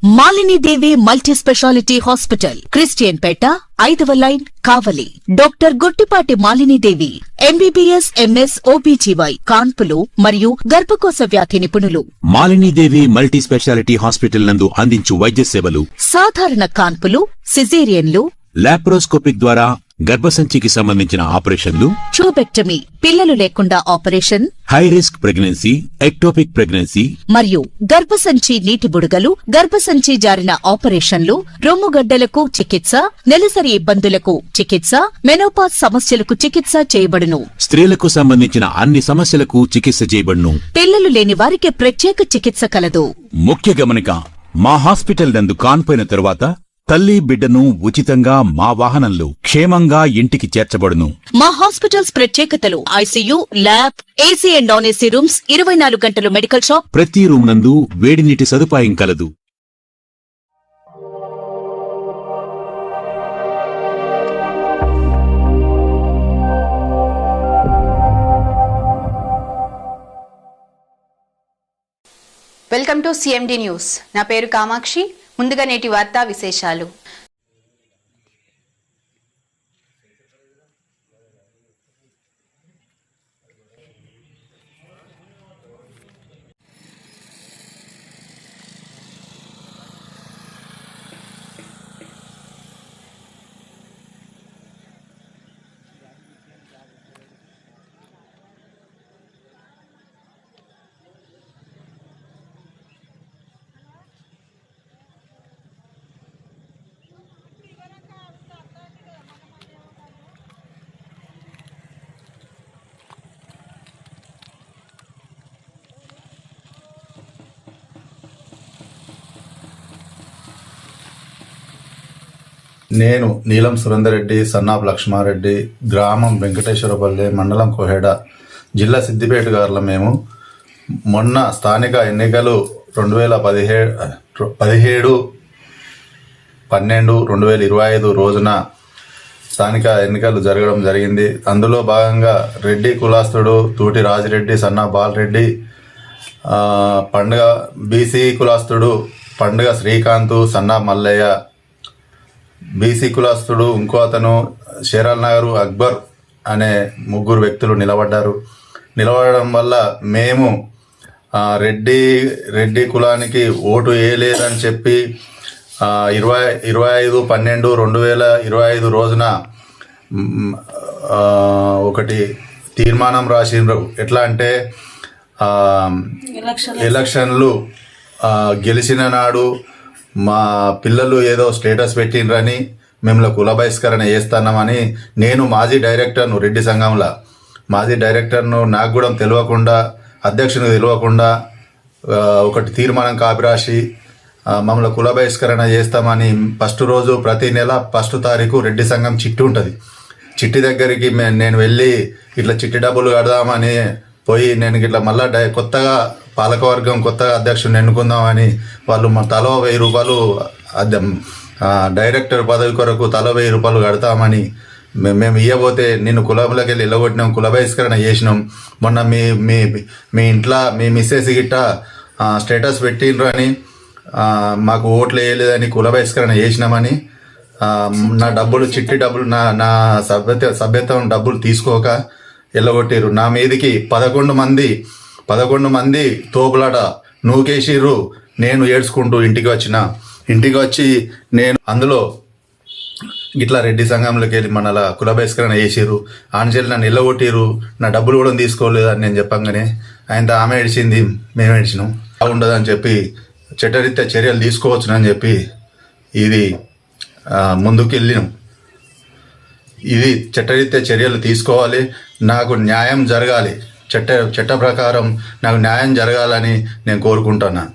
Malini Devi multi speciality hospital, Christian Peta, 5వ line, Kavali. Doctor Guttipati Malinidevi, MBBS, MS, OBGY, కాన్పులు మరియు గర్భకోశ వ్యాధి నిపుణులు. మాలినీదేవి మల్టీ స్పెషాలిటీ హాస్పిటల్ నందు అందించు వైద్య సేవలు: సాధారణ కాన్పులు, సిజేరియన్లు, లాప్రోస్కోపిక్ ద్వారా గర్భసంచికి సంబంధించిన ఆపరేషన్లు, ట్యూబెక్టమీ, పిల్లలు లేకుండా operation, high risk pregnancy, ectopic pregnancy మరియు గర్భసంచి నీటి బుడగలు, గర్భసంచి జారిన ఆపరేషన్లు, రొమ్ముగడ్డలకు చికిత్స, నెలసరి ఇబ్బందులకు చికిత్స, మెనోపాజ్ సమస్యలకు చికిత్స చేయబడును. స్త్రీలకు సంబంధించిన అన్ని సమస్యలకు చికిత్స చేయబడును. పిల్లలు లేని వారికి ప్రత్యేక చికిత్స కలదు. ముఖ్య గమనిక: మా హాస్పిటల్ నందు కాన్పోయిన తరువాత తల్లి బిడ్డను ఉచితంగా మా వాహనంలో క్షేమంగా ఇంటికి చేర్చబడును. మా హాస్పిటల్స్ ప్రత్యేకతలు: ICU, lab, AC and non AC rooms, 24 గంటలు మెడికల్ షాప్, ప్రతి రూమ్ నందు వేడి నీటి సదుపాయం కలదు. Welcome to CMD news. నా పేరు కామాక్షి. ముందుగా నేటి వార్తా విశేషాలు. నేను నీలం సురేందర్ రెడ్డి, సన్నాబ్ లక్ష్మారెడ్డి, గ్రామం వెంకటేశ్వరపల్లి, మండలం కోహెడ, జిల్లా సిద్దిపేట గారుల మేము మొన్న స్థానిక ఎన్నికలు 17/12/2025 రోజున స్థానిక ఎన్నికలు జరగడం జరిగింది. అందులో భాగంగా రెడ్డి కులాస్తుడు తూటి రాజిరెడ్డి, సన్నా బాలరెడ్డి, పండుగ బీసీ కులాస్తుడు పండుగ శ్రీకాంత్, సన్నా మల్లయ్య, బీసీ కులాస్తుడు ఇంకో అతను షేరాల్ నగర్ అక్బర్ అనే ముగ్గురు వ్యక్తులు నిలబడడం వల్ల మేము రెడ్డి కులానికి ఓటు వేయలేదని చెప్పి 25/12/2025 రోజున ఒకటి తీర్మానం రాసిండ్రు. ఎట్లా అంటే ఎలక్షన్లు గెలిచిన నాడు మా పిల్లలు ఏదో స్టేటస్ పెట్టిండ్రని మేము కుల బహిష్కరణ చేస్తున్నామని, నేను మాజీ డైరెక్టర్ను రెడ్డి సంఘంలో మాజీ డైరెక్టర్ను, నాకు కూడా తెలియకుండా అధ్యక్షునికి తెలియకుండా ఒకటి తీర్మానం కాపీ రాసి మమ్మల్ని కుల బహిష్కరణ చేస్తామని ఫస్ట్ రోజు ప్రతి నెల 1వ తారీఖు రెడ్డి సంఘం చిట్టి ఉంటుంది. చిట్టి దగ్గరికి నేను వెళ్ళి ఇట్లా చిట్టి డబ్బులు కడదామని పోయి నేను ఇట్లా మళ్ళా కొత్తగా పాలకవర్గం కొత్తగా అధ్యక్షుడిని ఎన్నుకుందామని వాళ్ళు తలో 1000 రూపాయలు డైరెక్టర్ పదవి కొరకు తలో 1000 రూపాయలు కడతామని మేము ఇవ్వబోతే నిన్ను కులంలోకి వెళ్ళి వెళ్ళగొట్టినాం, కుల బహిష్కరణ చేసినాం. మొన్న మీ ఇంట్లో మీ మిస్సెస్ గిట్ట స్టేటస్ పెట్టిండ్రు అని మాకు ఓట్లు వేయలేదని కుల బహిష్కరణ చేసినామని నా డబ్బులు చిట్టి డబ్బులు నా సభ్యత్వం డబ్బులు తీసుకోక వెళ్ళగొట్టిర్రు. నా మీదికి 11 మంది తోపులాట నూకేసిర్రు. నేను ఏడ్చుకుంటూ ఇంటికి వచ్చి నేను అందులో ఇట్లా రెడ్డి సంఘంలోకి వెళ్ళి మనలా కుల బహిష్కరణ చేసిర్రు, ఆంజలి నన్ను వెళ్ళగొట్టిర్రు, నా డబ్బులు కూడా తీసుకోలేదు అని నేను చెప్పంగానే ఆయన ఆమె ఏడిచింది, మేము ఏడిచినాం. ఉండదని చెప్పి చట్టరీత్యా చర్యలు తీసుకోవచ్చునని చెప్పి ఇది ముందుకు వెళ్ళినాం. ఇది చట్టరీత్యా చర్యలు తీసుకోవాలి, నాకు న్యాయం జరగాలి, చట్ట ప్రకారం నాకు న్యాయం జరగాలని నేను కోరుకుంటున్నాను.